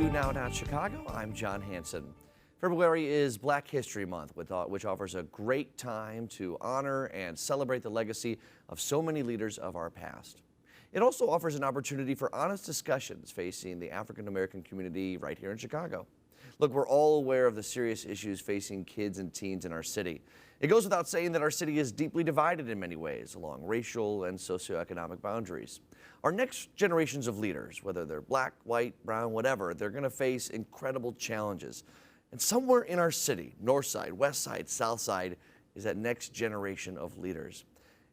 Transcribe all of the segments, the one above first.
to Now Chicago. I'm John Hanson. February is Black History Month, which offers a great time to honor and celebrate the legacy of so many leaders of our past. It also offers an opportunity for honest discussions facing the African American community right here in Chicago. Look, we're all aware of the serious issues facing kids and teens in our city. It goes without saying that our city is deeply divided in many ways along racial and socioeconomic boundaries. Our next generations of leaders, whether they're black, white, brown, whatever, they're going to face incredible challenges. And somewhere in our city, north side, west side, south side, is that next generation of leaders.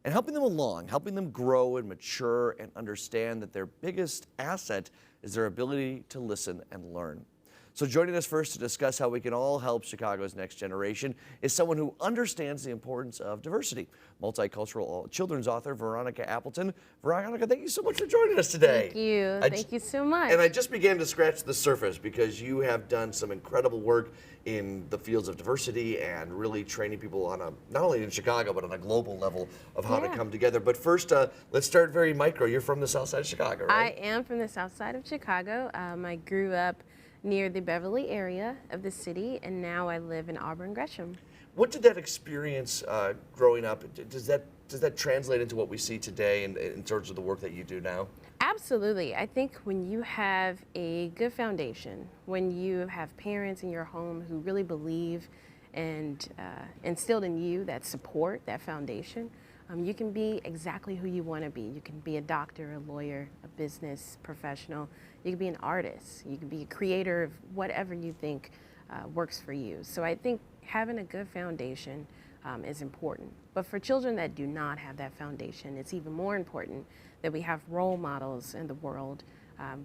And helping them along, helping them grow and mature and understand that their biggest asset is their ability to listen and learn. So joining us first to discuss how we can all help Chicago's next generation is someone who understands the importance of diversity. Multicultural children's author Veronica Appleton. Veronica, thank you so much for joining us today. Thank you. Thank you so much. And I just began to scratch the surface because you have done some incredible work in the fields of diversity and really training people on a, not only in Chicago, but on a global level of how to come together. But first, let's start very micro. You're from the south side of Chicago, right? I am from the south side of Chicago. I grew up near the Beverly area of the city, and now I live in Auburn Gresham. What did that experience growing up, does that translate into what we see today in terms of the work that you do now? Absolutely. I think when you have a good foundation, when you have parents in your home who really believe and instilled in you that support, that foundation, you can be exactly who you want to be. You can be a doctor, a lawyer, a business professional. You can be an artist. You can be a creator of whatever you think works for you. So I think having a good foundation is important. But for children that do not have that foundation, it's even more important that we have role models in the world,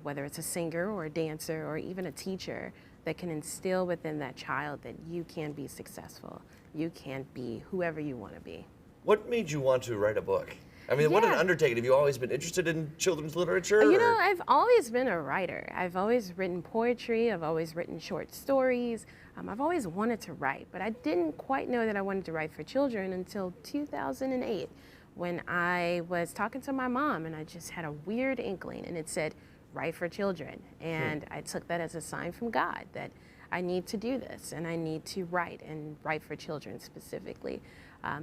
whether it's a singer or a dancer or even a teacher, that can instill within that child that you can be successful. You can be whoever you want to be. What made you want to write a book? I mean, what an undertaking. Have you always been interested in children's literature? You know, I've always been a writer. I've always written poetry. I've always written short stories. I've always wanted to write, but I didn't quite know that I wanted to write for children until 2008 when I was talking to my mom and I just had a weird inkling and it said, write for children. And I took that as a sign from God that I need to do this and I need to write and write for children specifically.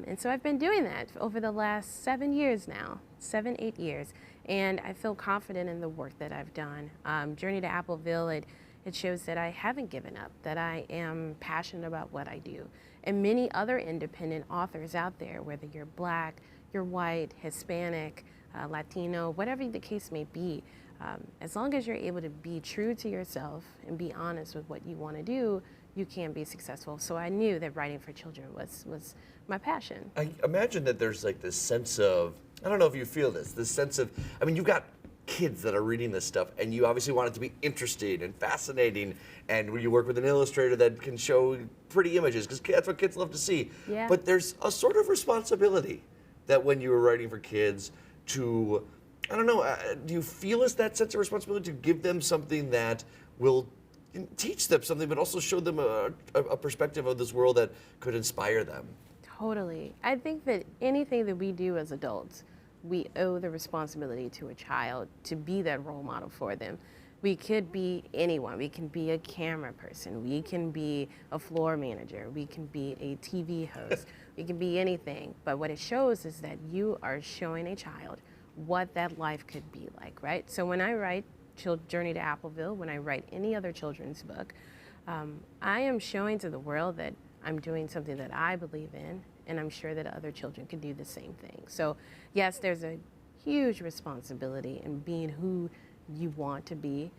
And so I've been doing that over the last 7 years now, 8 years, and I feel confident in the work that I've done. Journey to Appleville, it shows that I haven't given up, that I am passionate about what I do. And many other independent authors out there, whether you're black, you're white, Hispanic, Latino, whatever the case may be, as long as you're able to be true to yourself and be honest with what you want to do, you can be successful. So I knew that writing for children was my passion. I imagine that there's like this sense of, I don't know if you feel this sense of, I mean, you've got kids that are reading this stuff and you obviously want it to be interesting and fascinating, and you work with an illustrator that can show pretty images because that's what kids love to see. Yeah. But there's a sort of responsibility that when you were writing for kids to, I don't know, do you feel that sense of responsibility to give them something that will teach them something, but also show them a perspective of this world that could inspire them? Totally. I think that anything that we do as adults, we owe the responsibility to a child to be that role model for them. We could be anyone. We can be a camera person. We can be a floor manager. We can be a TV host. We can be anything. But what it shows is that you are showing a child what that life could be like, right? So when I write Journey to Appleville, when I write any other children's book, I am showing to the world that I'm doing something that I believe in, and I'm sure that other children can do the same thing. So yes, there's a huge responsibility in being who you want to be,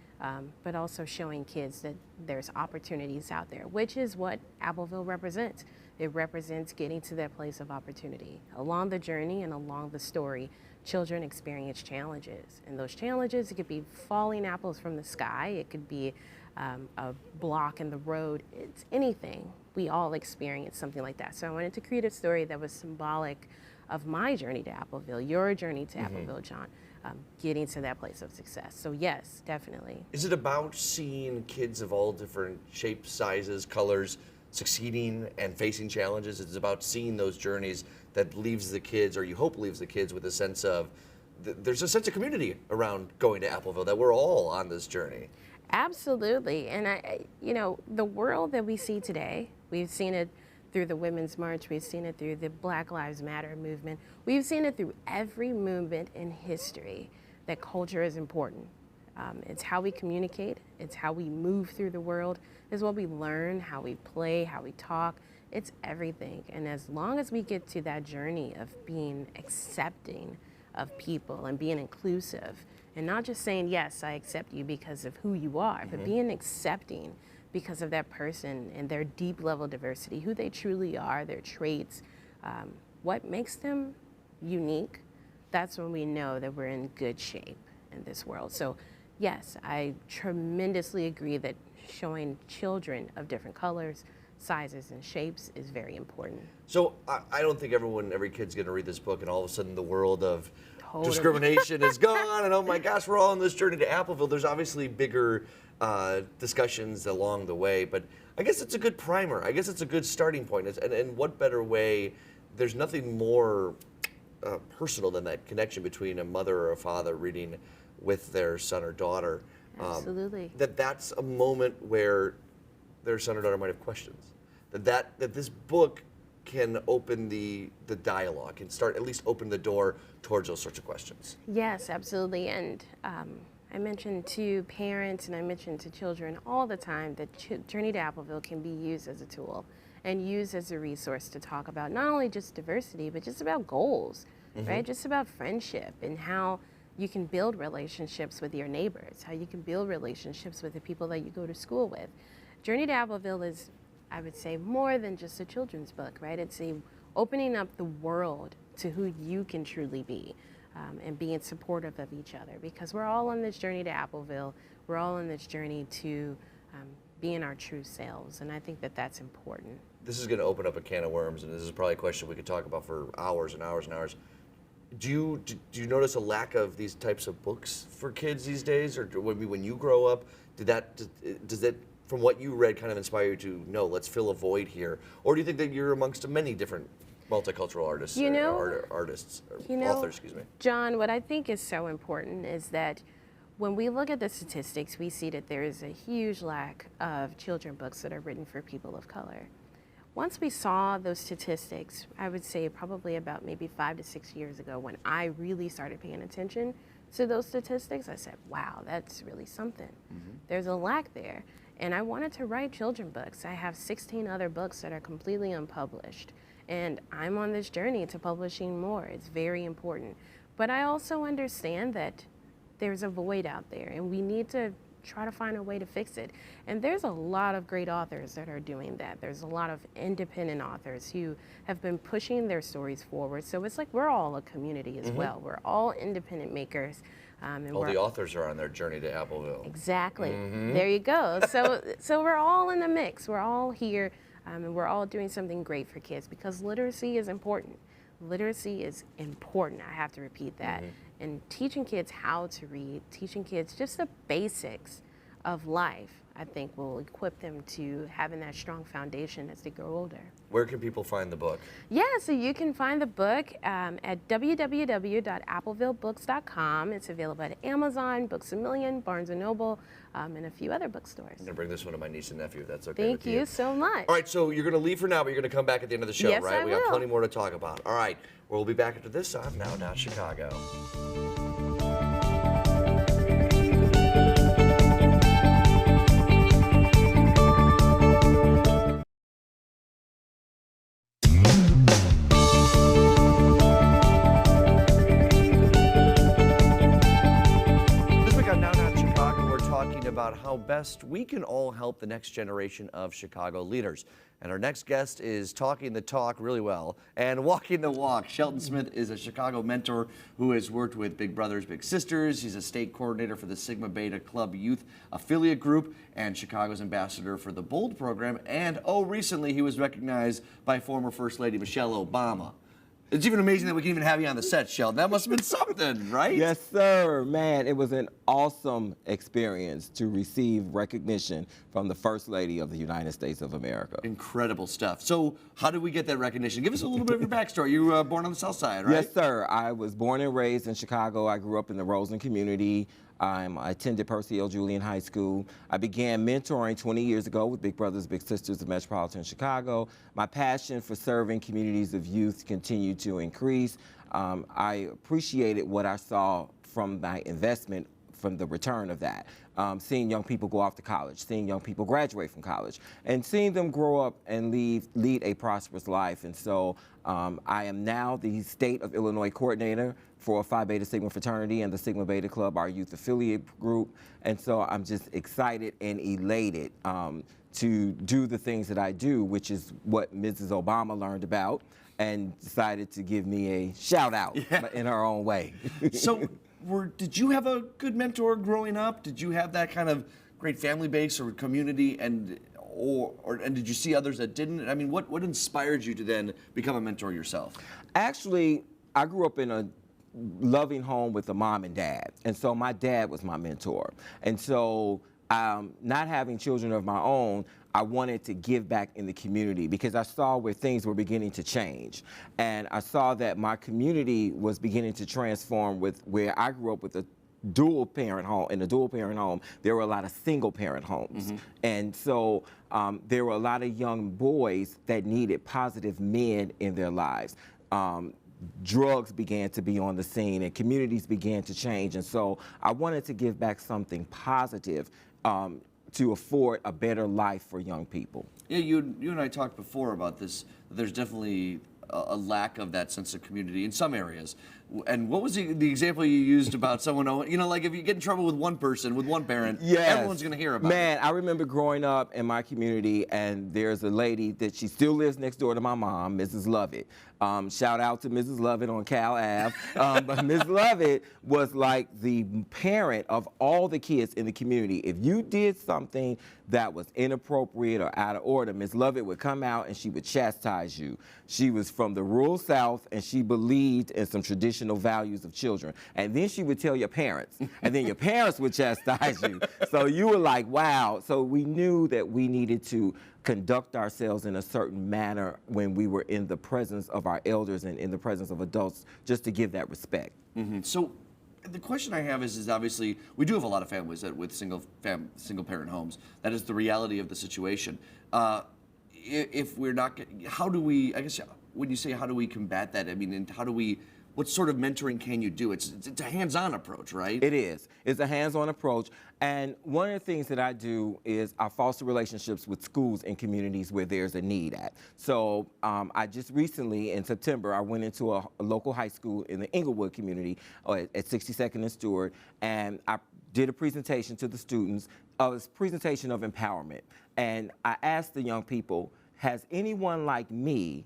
but also showing kids that there's opportunities out there, which is what Appleville represents. It represents getting to that place of opportunity. Along the journey and along the story, children experience challenges. And those challenges, it could be falling apples from the sky, it could be a block in the road, it's anything. We all experience something like that. So I wanted to create a story that was symbolic of my journey to Appleville, your journey to Appleville, John, getting to that place of success. So yes, definitely. Is it about seeing kids of all different shapes, sizes, colors, succeeding and facing challenges? It's about seeing those journeys that leaves the kids, or you hope leaves the kids, with a sense of, there's a sense of community around going to Appleville, that we're all on this journey. Absolutely. And the world that we see today, we've seen it through the Women's March, we've seen it through the Black Lives Matter movement, we've seen it through every movement in history that culture is important. It's how we communicate, it's how we move through the world, it's what we learn, how we play, how we talk. It's everything. And as long as we get to that journey of being accepting of people and being inclusive, and not just saying, yes, I accept you because of who you are, but being accepting because of that person and their deep level diversity, who they truly are, their traits, what makes them unique, that's when we know that we're in good shape in this world. So yes, I tremendously agree that showing children of different colors, sizes, and shapes is very important. So I don't think every kid's going to read this book and all of a sudden the world of Totally. discrimination is gone and oh my gosh, we're all on this journey to Appleville. There's obviously bigger discussions along the way, but I guess it's a good primer. I guess it's a good starting point. And what better way, there's nothing more personal than that connection between a mother or a father reading with their son or daughter. Absolutely. That's a moment where their son or daughter might have questions. That this book can open the dialogue and start, at least open the door towards those sorts of questions. Yes, absolutely. And I mentioned to parents and I mentioned to children all the time that Journey to Appleville can be used as a tool and used as a resource to talk about not only just diversity, but just about goals, right? Just about friendship and how you can build relationships with your neighbors, how you can build relationships with the people that you go to school with. Journey to Appleville is, I would say, more than just a children's book, right? It's opening up the world to who you can truly be and being supportive of each other, because we're all on this journey to Appleville. We're all on this journey to being our true selves, and I think that that's important. This is going to open up a can of worms, and this is probably a question we could talk about for hours and hours and hours. Do you notice a lack of these types of books for kids these days, or when you grow up, does that, from what you read, kind of inspire you to, no, let's fill a void here? Or do you think that you're amongst many different multicultural artists, authors, excuse me? John, what I think is so important is that when we look at the statistics, we see that there is a huge lack of children's books that are written for people of color. Once we saw those statistics, I would say probably about maybe 5 to 6 years ago, when I really started paying attention to those statistics, I said, wow, that's really something. There's a lack there. And I wanted to write children's books. I have 16 other books that are completely unpublished. And I'm on this journey to publishing more. It's very important. But I also understand that there's a void out there, and we need to try to find a way to fix it. And there's a lot of great authors that are doing that. There's a lot of independent authors who have been pushing their stories forward. So it's like we're all a community as well. We're all independent makers. And All the authors are on their journey to Appleville. Exactly. There you go. So we're all in the mix. We're all here, and we're all doing something great for kids, because literacy is important. Literacy is important. I have to repeat that. And teaching kids how to read, teaching kids just the basics of life, I think will equip them to having that strong foundation as they grow older. Where can people find the book? Yeah, so you can find the book at www.applevillebooks.com. It's available at Amazon, Books A Million, Barnes & Noble, and a few other bookstores. I'm going to bring this one to my niece and nephew, if that's okay Thank with you. you so much. All right, so you're going to leave for now, but you're going to come back at the end of the show, Yes, right? I We got will. plenty more to talk about. All right, we'll be back after this on Now Chicago. About how best we can all help the next generation of Chicago leaders. And our next guest is talking the talk really well and walking the walk. Shelton Smith is a Chicago mentor who has worked with Big Brothers Big Sisters. He's a state coordinator for the Sigma Beta Club Youth Affiliate Group and Chicago's ambassador for the BOLD program. And recently he was recognized by former First Lady Michelle Obama. It's even amazing that we can even have you on the set, Sheldon. That must have been something, right? Yes, sir. Man, it was an awesome experience to receive recognition from the First Lady of the United States of America. Incredible stuff. So how did we get that recognition? Give us a little bit of your backstory. You were born on the South Side, right? Yes, sir. I was born and raised in Chicago. I grew up in the Roseland community. I attended Percy L. Julian High School. I began mentoring 20 years ago with Big Brothers Big Sisters of Metropolitan Chicago. My passion for serving communities of youth continued to increase. I appreciated what I saw from my investment, from the return of that. Seeing young people go off to college, seeing young people graduate from college, and seeing them grow up and lead a prosperous life. And so I am now the State of Illinois Coordinator for Phi Beta Sigma Fraternity and the Sigma Beta Club, our youth affiliate group. And so I'm just excited and elated to do the things that I do, which is what Mrs. Obama learned about and decided to give me a shout out in her own way. So did you have a good mentor growing up? Did you have that kind of great family base or community, and did you see others that didn't? I mean, what inspired you to then become a mentor yourself? Actually, I grew up in a loving home with a mom and dad, and so my dad was my mentor. And so not having children of my own, I wanted to give back in the community because I saw where things were beginning to change. And I saw that my community was beginning to transform with where I grew up with a dual parent home. In a dual parent home, there were a lot of single parent homes. Mm-hmm. And so there were a lot of young boys that needed positive men in their lives. Drugs began to be on the scene and communities began to change. And so I wanted to give back something positive to afford a better life for young people. Yeah, you and I talked before about this. There's definitely a lack of that sense of community in some areas. And what was the example you used about someone, like if you get in trouble with one person, with one parent, everyone's going to hear about it. Man, I remember growing up in my community, and there's a lady that she still lives next door to my mom, Mrs. Lovett. Shout out to Mrs. Lovett on Cal Ave. But Ms. Lovett was like the parent of all the kids in the community. If you did something that was inappropriate or out of order, Ms. Lovett would come out and she would chastise you. She was from the rural South, and she believed in some traditional values of children. And then she would tell your parents, and then your parents would chastise you. So you were like, wow. So we knew that we needed to conduct ourselves in a certain manner when we were in the presence of our elders and in the presence of adults, just to give that respect. Mm-hmm. So the question I have is obviously we do have a lot of families that with single parent homes. That is the reality of the situation. If we're not, how do we? I guess when you say how do we combat that? I mean, and how do we? What sort of mentoring can you do? It's a hands-on approach, right? It is. It's a hands-on approach. And one of the things that I do is I foster relationships with schools and communities where there's a need at. So I just recently, in September, I went into a local high school in the Inglewood community at 62nd and Stewart, and I did a presentation to the students, a presentation of empowerment. And I asked the young people, has anyone like me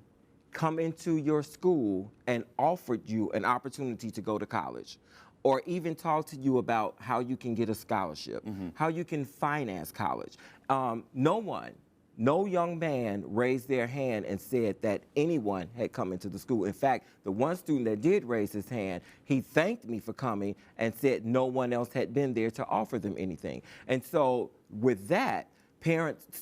come into your school and offered you an opportunity to go to college, or even talk to you about how you can get a scholarship, how you can finance college? No young man raised their hand and said that anyone had come into the school. In fact, the one student that did raise his hand, he thanked me for coming and said no one else had been there to offer them anything. And so with that,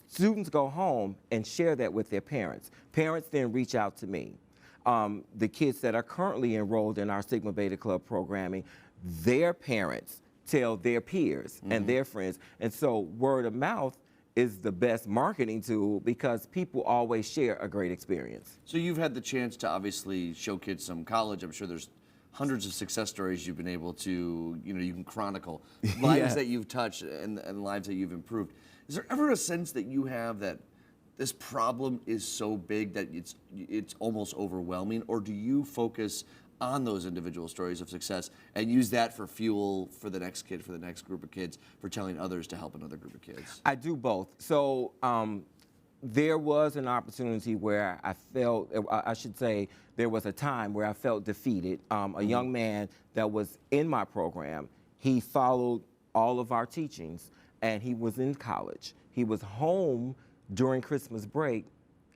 students go home and share that with their parents. Parents then reach out to me. The kids that are currently enrolled in our Sigma Beta Club programming, their parents tell their peers and their friends. And so word of mouth is the best marketing tool because people always share a great experience. So you've had the chance to obviously show kids some college. I'm sure there's hundreds of success stories you've been able to, you can chronicle. Lives that you've touched and lives that you've improved. Is there ever a sense that you have that this problem is so big that it's almost overwhelming, or do you focus on those individual stories of success and use that for fuel for the next kid, for the next group of kids, for telling others to help another group of kids? I do both. So there was an opportunity where there was a time where I felt defeated. A young man that was in my program, he followed all of our teachings, and he was in college. He was home during Christmas break,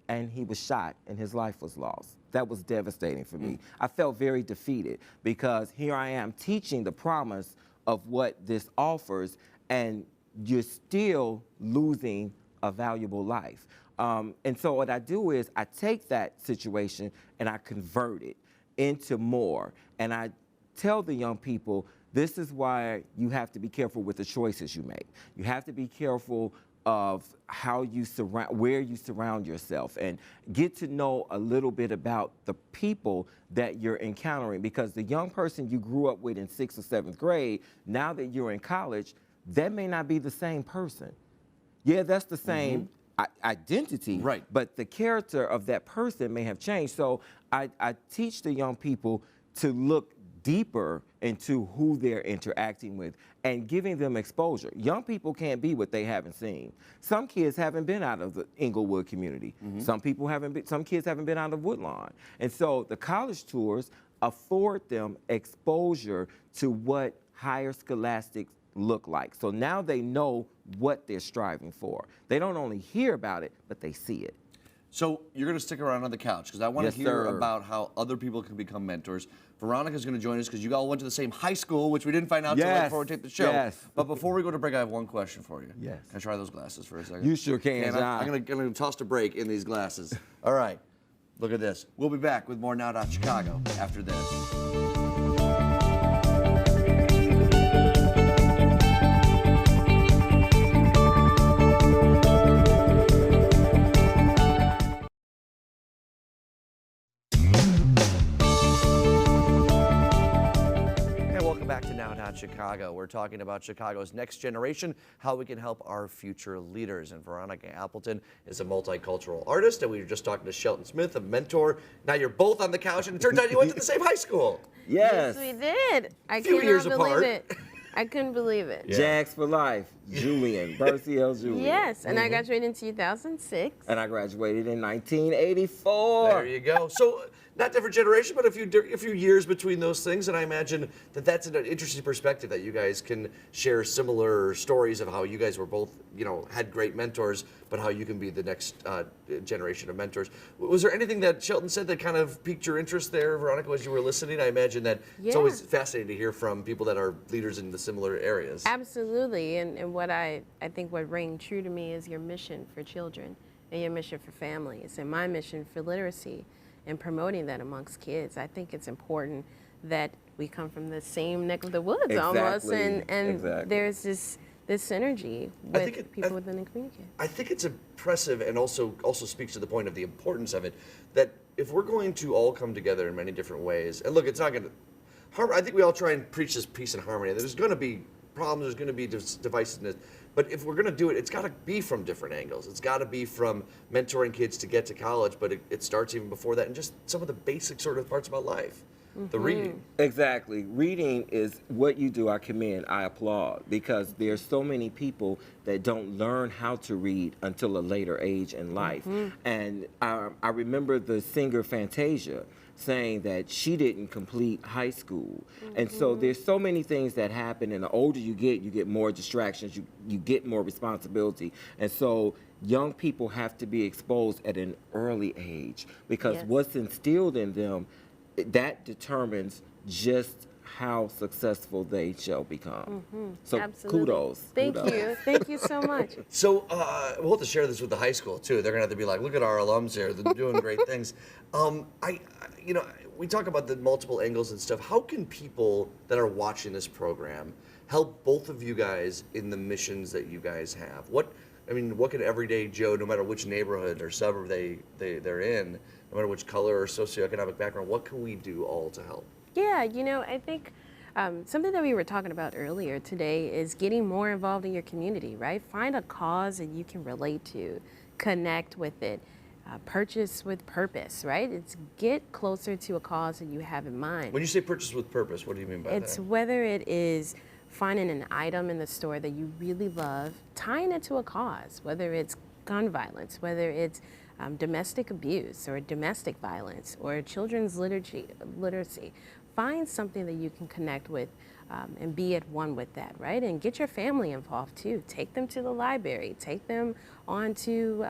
and he was shot, and his life was lost. That was devastating for me. I felt very defeated because here I am teaching the promise of what this offers, and you're still losing a valuable life. And so what I do is I take that situation and I convert it into more. And I tell the young people, This is why you have to be careful with the choices you make. You have to be careful of how you where you surround yourself, and get to know a little bit about the people that you're encountering, because the young person you grew up with in 6th or 7th grade, now that you're in college, that may not be the same person. Yeah, that's the same identity, Right. but the character of that person may have changed. So I teach the young people to look deeper into who they're interacting with and giving them exposure. Young people can't be what they haven't seen. Some kids haven't been out of the Inglewood community. Some kids haven't been out of Woodlawn. And so the college tours afford them exposure to what higher scholastics look like. So now they know what they're striving for. They don't only hear about it, but they see it. So you're going to stick around on the couch because I want to Yes, hear sir. about how other people can become mentors. Veronica's going to join us because you all went to the same high school, which we didn't find out until right before we taped the show. Yes. But before we go to break, I have one question for you. Yes. Can I try those glasses for a second? You sure can, And John. I'm going to toss a break in these glasses. All right. Look at this. We'll be back with more Now.Chicago after this. And welcome back to Now.Chicago. We're talking about Chicago's next generation, how we can help our future leaders. And Veronica Appleton is a multicultural artist, and we were just talking to Shelton Smith, a mentor. Now you're both on the couch, and it turns out you went to the same high school. Yes. We did. I Few cannot years believe apart. it. I couldn't believe it. Jags for life. Julian. Berciel Julian. Yes, and I graduated in 2006. And I graduated in 1984. There you go. So, not different generation, but a few years between those things, and I imagine that that's an interesting perspective that you guys can share similar stories of how you guys were both, had great mentors, but how you can be the next generation of mentors. Was there anything that Shelton said that kind of piqued your interest there, Veronica, as you were listening? I imagine that it's always fascinating to hear from people that are leaders in the similar areas. Absolutely, and what I think what rang true to me is your mission for children and your mission for families and my mission for literacy and promoting that amongst kids. I think it's important that we come from the same neck of the woods almost, and there's this synergy with people within the community. I think it's impressive, and also speaks to the point of the importance of it, that if we're going to all come together in many different ways, and look, it's not going to, I think we all try and preach this peace and harmony. There's going to be problems, there's going to be divisiveness, but if we're going to do it, it's got to be from different angles. It's got to be from mentoring kids to get to college, but it starts even before that, and just some of the basic sort of parts about life. The reading. Exactly. Reading is what you do. I commend, I applaud, because there's so many people that don't learn how to read until a later age in life. And I remember the singer Fantasia saying that she didn't complete high school. And so there's so many things that happen, and the older you get more distractions, you get more responsibility. And so young people have to be exposed at an early age, because what's instilled in them, that determines just how successful they shall become. So Absolutely. kudos. Thank you. Thank you so much. So we'll have to share this with the high school too. They're gonna have to be like, look at our alums here. They're doing great things. We talk about the multiple angles and stuff. How can people that are watching this program help both of you guys in the missions that you guys have? What can everyday Joe, no matter which neighborhood or suburb they're in, no matter which color or socioeconomic background, what can we do all to help? Yeah, I think something that we were talking about earlier today is getting more involved in your community, right? Find a cause that you can relate to, connect with it, purchase with purpose, right? It's get closer to a cause that you have in mind. When you say purchase with purpose, what do you mean by that? It's whether it is finding an item in the store that you really love, tying it to a cause, whether it's gun violence, whether it's domestic abuse or domestic violence or children's literacy. Find something that you can connect with and be at one with that, right? And get your family involved too. Take them to the library, take them onto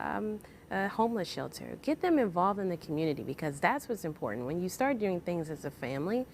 a homeless shelter. Get them involved in the community, because that's what's important. When you start doing things as a family,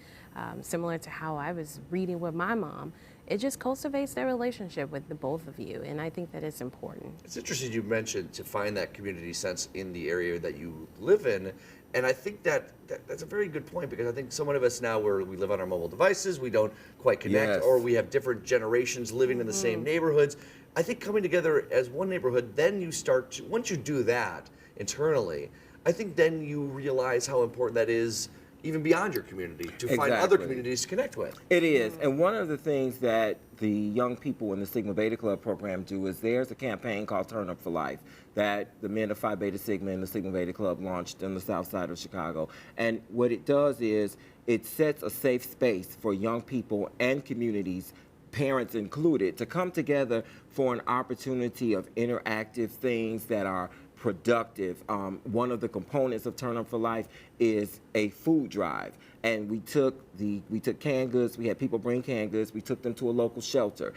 similar to how I was reading with my mom, it just cultivates that relationship with the both of you, and I think that it's important. It's interesting you mentioned to find that community sense in the area that you live in, And I think that's a very good point, because I think so many of us now, where we live on our mobile devices, we don't quite connect, Yes. or we have different generations living in the same neighborhoods. I think coming together as one neighborhood, then you start to, once you do that internally, I think then you realize how important that is even beyond your community, to find other Exactly. communities to connect with. It is, and one of the things that the young people in the Sigma Beta Club program do is there's a campaign called Turn Up for Life that the men of Phi Beta Sigma and the Sigma Beta Club launched on the south side of Chicago. And what it does is it sets a safe space for young people and communities, parents included, to come together for an opportunity of interactive things that are productive. One of the components of Turn Up for Life is a food drive, and we took canned goods. We had people bring canned goods. We took them to a local shelter.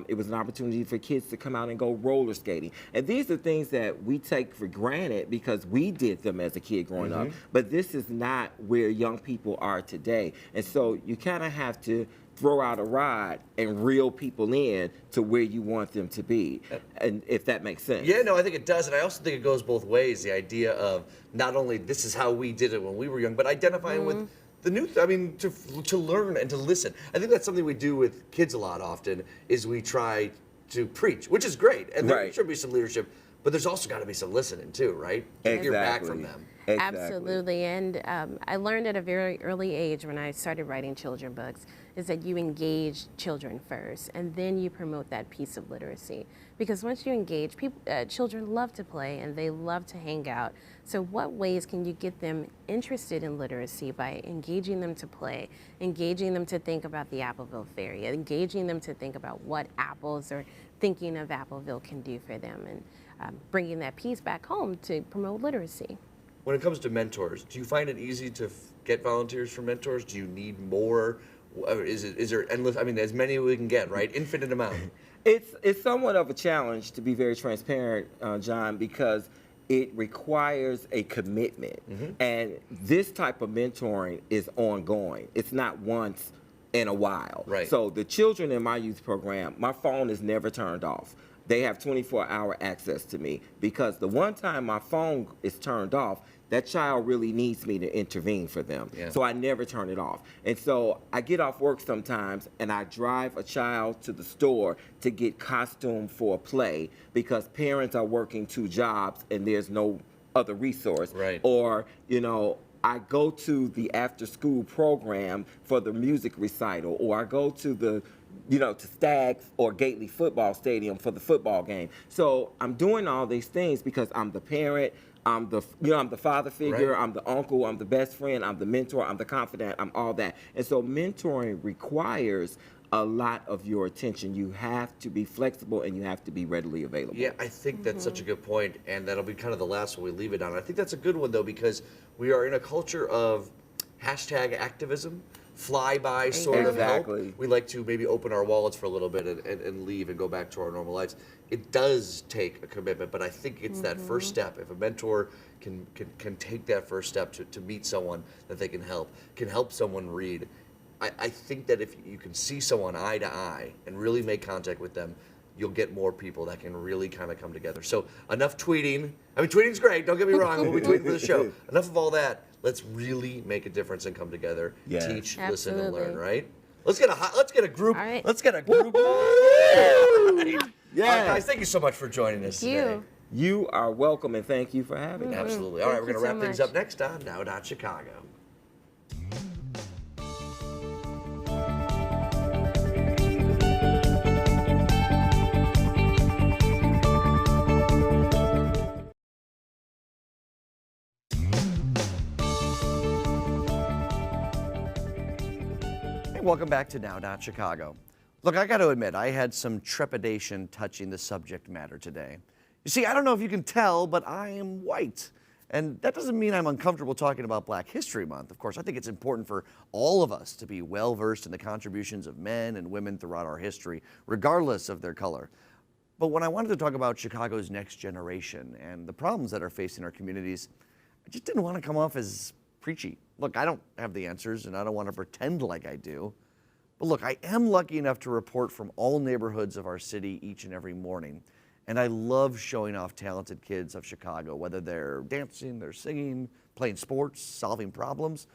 It was an opportunity for kids to come out and go roller skating. And these are things that we take for granted because we did them as a kid growing up. But this is not where young people are today. And so you kind of have to throw out a rod and reel people in to where you want them to be, and if that makes sense. Yeah, no, I think it does, and I also think it goes both ways. The idea of not only this is how we did it when we were young, but identifying with the new, to learn and to listen. I think that's something we do with kids a lot often, is we try to preach, which is great, and there should be some leadership, but there's also got to be some listening too, right? To hear back from them. Exactly. Absolutely, and I learned at a very early age when I started writing children books is that you engage children first, and then you promote that piece of literacy. Because once you engage, children love to play and they love to hang out. So what ways can you get them interested in literacy? By engaging them to play, engaging them to think about the Appleville Ferry, engaging them to think about what apples or thinking of Appleville can do for them, and bringing that piece back home to promote literacy. When it comes to mentors, do you find it easy to get volunteers for mentors? Do you need more? Is there endless? I mean, as many as we can get, right? Infinite amount. It's somewhat of a challenge, to be very transparent, John, because it requires a commitment. And this type of mentoring is ongoing. It's not once in a while. Right. So the children in my youth program, my phone is never turned off. They have 24-hour access to me, because the one time my phone is turned off, that child really needs me to intervene for them. Yeah. So I never turn it off. And so I get off work sometimes and I drive a child to the store to get costume for a play, because parents are working 2 jobs and there's no other resource. Right. Or, I go to the after-school program for the music recital, or I go to the to Staggs or Gately football stadium for the football game. So I'm doing all these things because I'm the parent, I'm the father figure, Right. I'm the uncle, I'm the best friend, I'm the mentor, I'm the confidant, I'm all that. And so mentoring requires a lot of your attention. You have to be flexible and you have to be readily available. Yeah, I think that's such a good point, and that'll be kind of the last one we leave it on. I think that's a good one, though, because we are in a culture of hashtag activism, fly-by sort of help. Exactly. We like to maybe open our wallets for a little bit and leave and go back to our normal lives. It does take a commitment, but I think it's that first step. If a mentor can take that first step to meet someone that they can help someone read, I think that if you can see someone eye to eye and really make contact with them, you'll get more people that can really kind of come together. So enough tweeting. I mean, tweeting's great, don't get me wrong, we'll be tweeting for the show. Enough of all that. Let's really make a difference and come together, Yes. teach, listen, and Absolutely. learn, right? Let's get a group. All right. Let's get a group. Right. Yeah. All right, guys, thank you so much for joining us Thank today. you. You are welcome, and thank you for having me. Absolutely. All right, Thank we're going to you wrap so things much. up next on Now.Chicago. Hey, welcome back to Now.Chicago. Look, I got to admit, I had some trepidation touching the subject matter today. You see, I don't know if you can tell, but I am white. And that doesn't mean I'm uncomfortable talking about Black History Month. Of course, I think it's important for all of us to be well-versed in the contributions of men and women throughout our history, regardless of their color. But when I wanted to talk about Chicago's next generation and the problems that are facing our communities, I just didn't want to come off as preachy. Look, I don't have the answers, and I don't want to pretend like I do. But look, I am lucky enough to report from all neighborhoods of our city each and every morning. And I love showing off talented kids of Chicago, whether they're dancing, they're singing, playing sports, solving problems.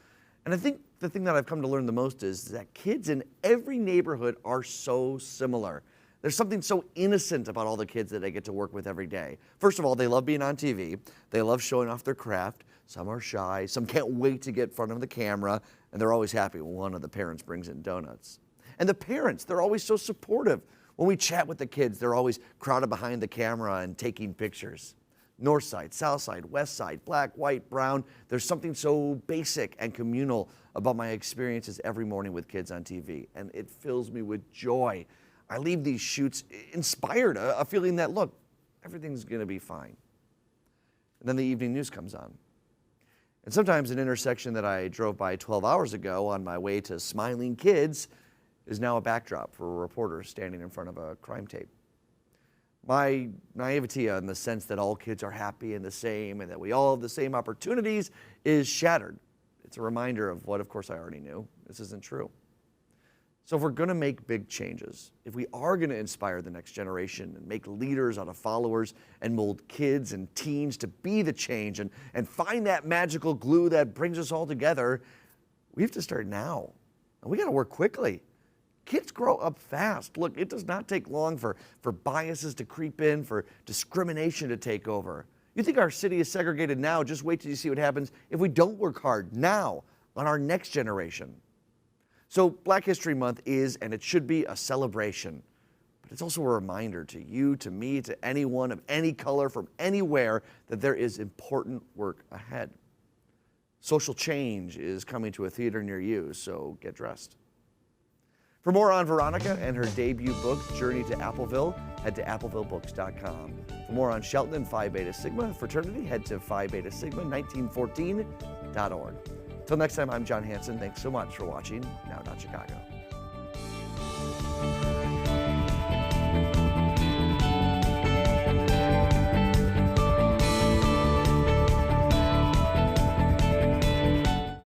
And I think the thing that I've come to learn the most is that kids in every neighborhood are so similar. There's something so innocent about all the kids that I get to work with every day. First of all, they love being on TV. They love showing off their craft. Some are shy. Some can't wait to get in front of the camera. And they're always happy when one of the parents brings in donuts. And the parents, they're always so supportive. When we chat with the kids, they're always crowded behind the camera and taking pictures. North side, south side, west side, black, white, brown. There's something so basic and communal about my experiences every morning with kids on TV. And it fills me with joy. I leave these shoots inspired, a feeling that, look, everything's going to be fine. And then the evening news comes on. And sometimes an intersection that I drove by 12 hours ago on my way to smiling kids is now a backdrop for a reporter standing in front of a crime tape. My naivety in the sense that all kids are happy and the same and that we all have the same opportunities is shattered. It's a reminder of what, of course, I already knew. This isn't true. So if we're going to make big changes, if we are going to inspire the next generation and make leaders out of followers and mold kids and teens to be the change and find that magical glue that brings us all together, we have to start now. And we got to work quickly. Kids grow up fast. Look, it does not take long for biases to creep in, for discrimination to take over. You think our city is segregated now, just wait till you see what happens if we don't work hard now on our next generation. So Black History Month is, and it should be, a celebration. But it's also a reminder to you, to me, to anyone of any color from anywhere that there is important work ahead. Social change is coming to a theater near you, so get dressed. For more on Veronica and her debut book, Journey to Appleville, head to applevillebooks.com. For more on Shelton and Phi Beta Sigma fraternity, head to Phi Beta Sigma 1914.org. Till next time, I'm John Hanson. Thanks so much for watching Now Chicago.